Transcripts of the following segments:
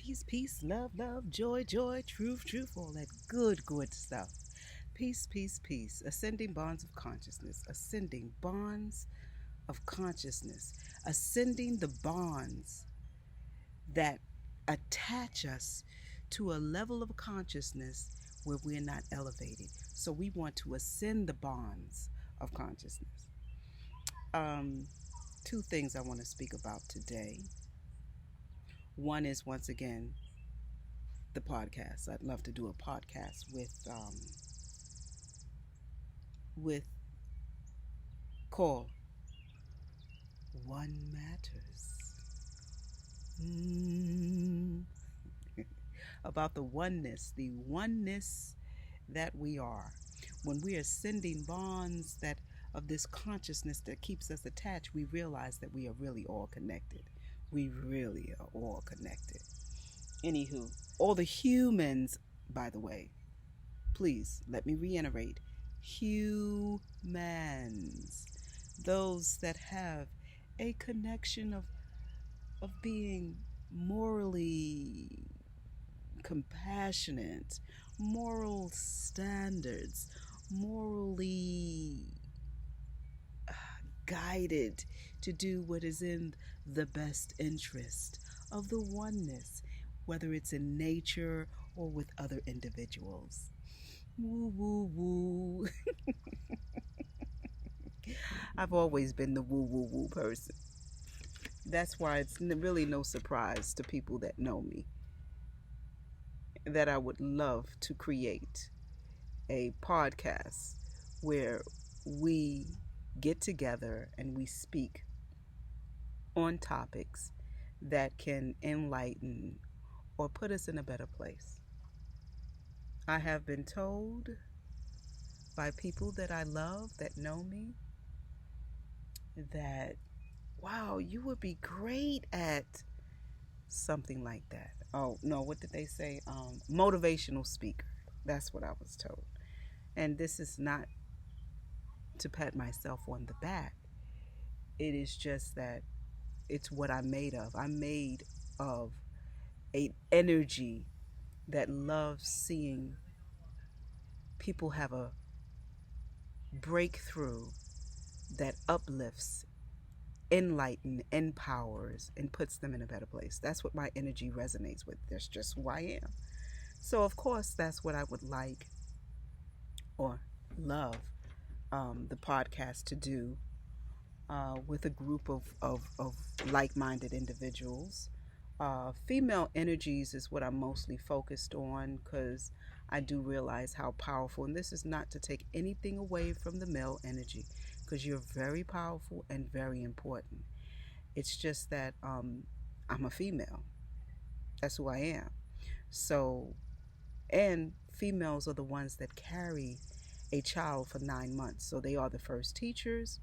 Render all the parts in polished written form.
Peace, peace, love, love, joy, joy, truth, truth, all that good, good stuff. Peace, peace, peace. Ascending bonds of consciousness. Ascending bonds of consciousness. Ascending the bonds that attach us to a level of consciousness where we're not elevated. So we want to ascend the bonds of consciousness. Um, Two things I want to speak about today. One is, once again, the podcast. I'd love to do a podcast with call One Matters. Mm. About the oneness that we are. When we are sending bonds that of this consciousness that keeps us attached, we realize that we are really all connected. We really are all connected. Anywho, all the humans, by the way, please let me reiterate, humans, those that have a connection of being morally compassionate, moral standards, morally guided to do what is in the best interest of the oneness, whether it's in nature or with other individuals. Woo, woo, woo. I've always been the woo, woo, woo person. That's why it's really no surprise to people that know me that I would love to create a podcast where we get together and we speak on topics that can enlighten or put us in a better place. I have been told by people that I love that know me that, wow, you would be great at something like that. Oh, no, what did they say? Motivational speaker. That's what I was told. And this is not to pat myself on the back. It is just that it's what I'm made of. I'm made of an energy that loves seeing people have a breakthrough that uplifts, enlightens, empowers, and puts them in a better place. That's what my energy resonates with. That's just who I am. So, of course, that's what I would like or love the podcast to do with a group of like-minded individuals. Female energies is what I'm mostly focused on because I do realize how powerful, and this is not to take anything away from the male energy because you're very powerful and very important. It's just that I'm a female. That's who I am. So, and females are the ones that carry a child for 9 months. So they are the first teachers,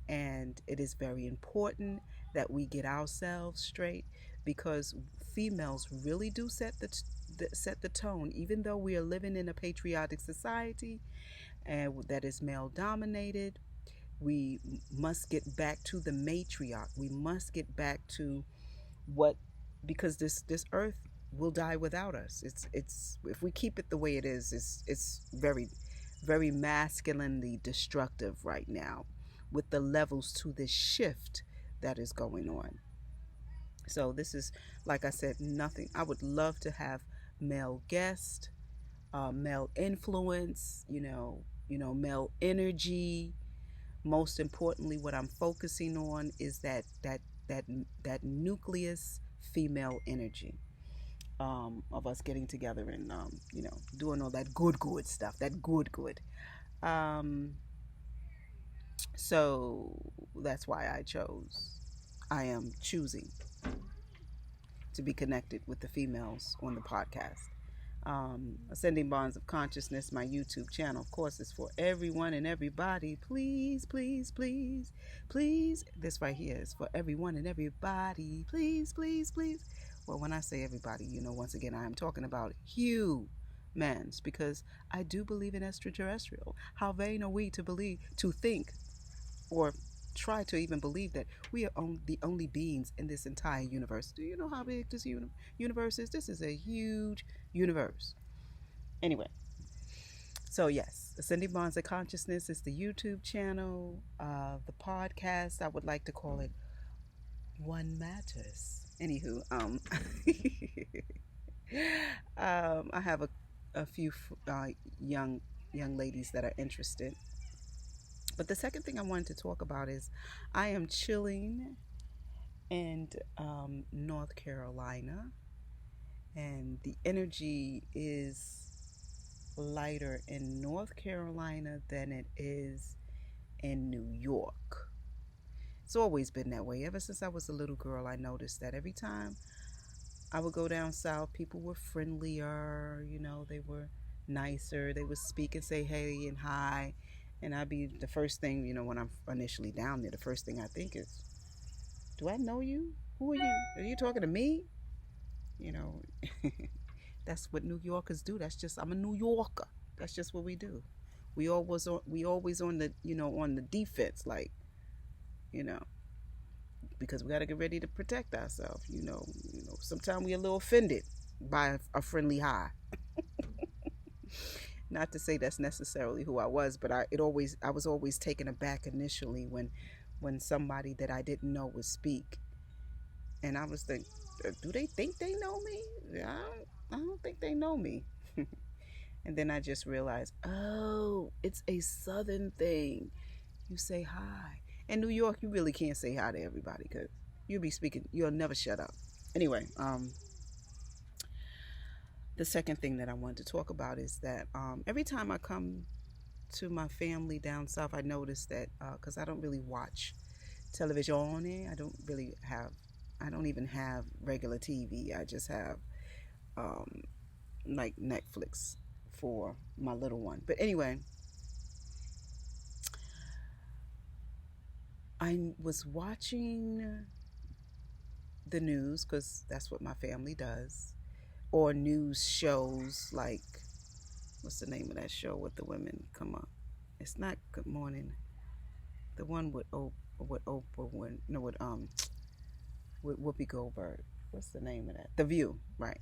and it is very important that we get ourselves straight because females really do set the tone. Even though we are living in a patriotic society and that is male dominated, we must get back to the matriarch. We must get back to what, because this earth will die without us. It's if we keep it the way it is, it's very, very masculinely destructive right now with the levels to this shift that is going on. So this is, like I said, nothing. I would love to have male guests, male influence, male energy. Most importantly, what I'm focusing on is that nucleus female energy of us getting together and doing all that good stuff, that good. Um, so that's why I am choosing to be connected with the females on the podcast. Ascending Bonds of Consciousness, my YouTube channel, of course, is for everyone and everybody. Please, please, please, please. This right here is for everyone and everybody. Please, please, please. Well, when I say everybody, once again, I am talking about humans because I do believe in extraterrestrial. How vain are we to think or try to even believe that we are the only beings in this entire universe. Do you know how big this universe is? This is a huge universe. Anyway, so yes, Ascending Bonds of Consciousness is the YouTube channel. The podcast, I would like to call it One Matters. Anywho, I have a few young ladies that are interested. But the second thing I wanted to talk about is I am chilling in North Carolina, and the energy is lighter in North Carolina than it is in New York. It's always been that way. Ever since I was a little girl, I noticed that every time I would go down south, people were friendlier, they were nicer. They would speak and say hey and hi. And I'd be the first thing, when I'm initially down there, the first thing I think is, do I know you? Who are you? Are you talking to me? That's what New Yorkers do. I'm a New Yorker. That's just what we do. We always on the, on the defense, like, because we got to get ready to protect ourselves. Sometimes we're a little offended by a friendly hi. Not to say that's necessarily who I was, but I was always taken aback initially when somebody that I didn't know would speak, and I was thinking, do they think they know me? I don't think they know me. And then I just realized, oh, it's a Southern thing. You say hi. In New York, you really can't say hi to everybody because you'll never shut up. Anyway, the second thing that I wanted to talk about is that every time I come to my family down south, I notice that because I don't really watch television, I don't even have regular TV. I just have like Netflix for my little one. But anyway, I was watching the news because that's what my family does, or news shows like, what's the name of that show with the women come up? It's not Good Morning. The one with Oprah with Whoopi Goldberg. What's the name of that? The View, right?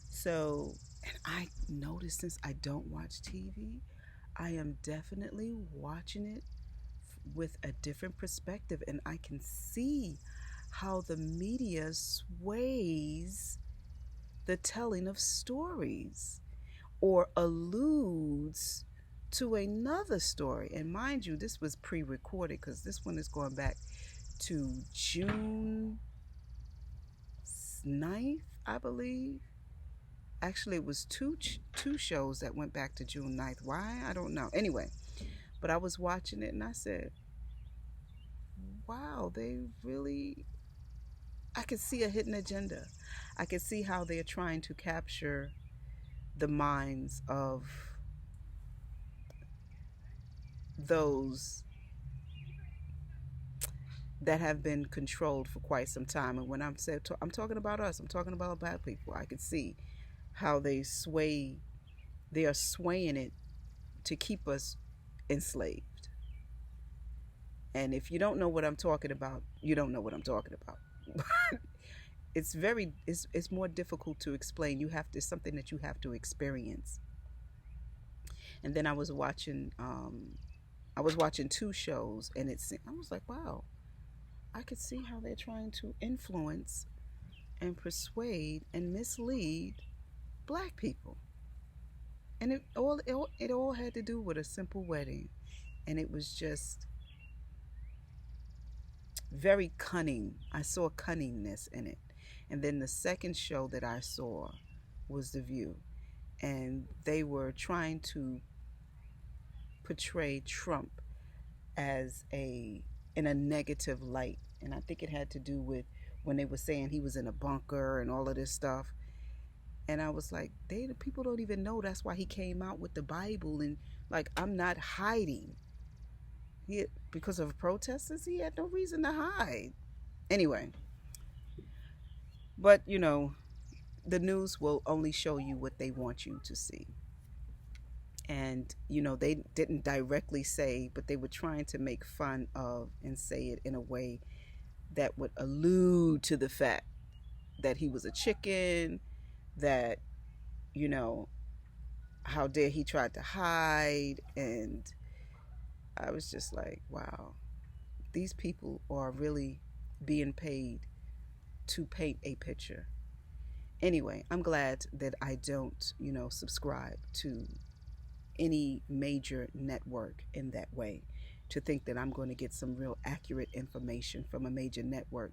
So, and I noticed, since I don't watch TV, I am definitely watching it with a different perspective, and I can see how the media sways the telling of stories or alludes to another story. And mind you, this was pre-recorded because this one is going back to June 9th, I believe. Actually, it was two shows that went back to June 9th. Why? I don't know. Anyway, but I was watching it and I said, wow, I could see a hidden agenda. I could see how they're trying to capture the minds of those that have been controlled for quite some time. And when I'm talking about us, I'm talking about Black people. I could see how they are swaying it to keep us enslaved. And if you don't know what I'm talking about, you don't know what I'm talking about. It's more difficult to explain. It's something that you have to experience. And then I was watching two shows, and I was like, wow, I could see how they're trying to influence and persuade and mislead Black people. And it all had to do with a simple wedding. And it was just very cunning. I saw cunningness in it. And then the second show that I saw was The View. And they were trying to portray Trump as in a negative light. And I think it had to do with when they were saying he was in a bunker and all of this stuff. And I was like, the people don't even know that's why he came out with the Bible. And like, I'm not hiding. Because of protesters, he had no reason to hide. Anyway, but the news will only show you what they want you to see. And, they didn't directly say, but they were trying to make fun of and say it in a way that would allude to the fact that he was a chicken, that, you know, how dare he tried to hide. And I was just like, wow, these people are really being paid to paint a picture. Anyway, I'm glad that I don't, subscribe to any major network in that way. To think that I'm going to get some real accurate information from a major network,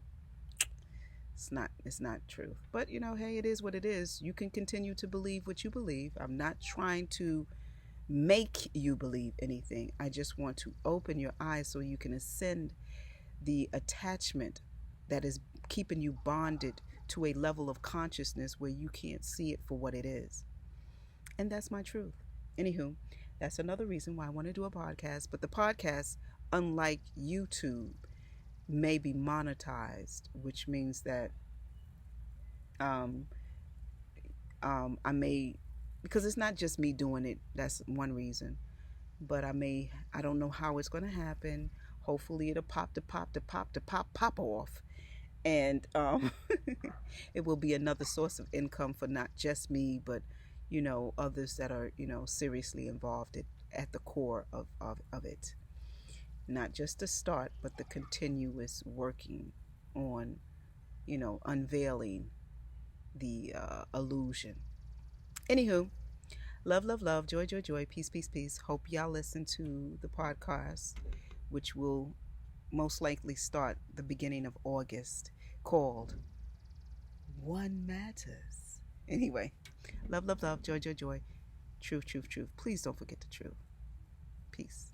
it's not true. But hey, it is what it is. You can continue to believe what you believe. I'm not trying to make you believe anything. I just want to open your eyes so you can ascend the attachment that is keeping you bonded to a level of consciousness where you can't see it for what it is. And that's my truth. Anywho, that's another reason why I want to do a podcast. But the podcast, unlike YouTube, may be monetized, which means that um, I may, because it's not just me doing it. That's one reason. But I don't know how it's going to happen. Hopefully it'll pop off. And it will be another source of income for not just me, but others that are seriously involved at the core of it. Not just the start, but the continuous working on unveiling the illusion. Anywho, love, love, love, joy, joy, joy, peace, peace, peace. Hope y'all listen to the podcast, which will most likely start the beginning of August, called One Matters. Anyway, love, love, love, joy, joy, joy, truth, truth, truth. Please don't forget the truth. Peace.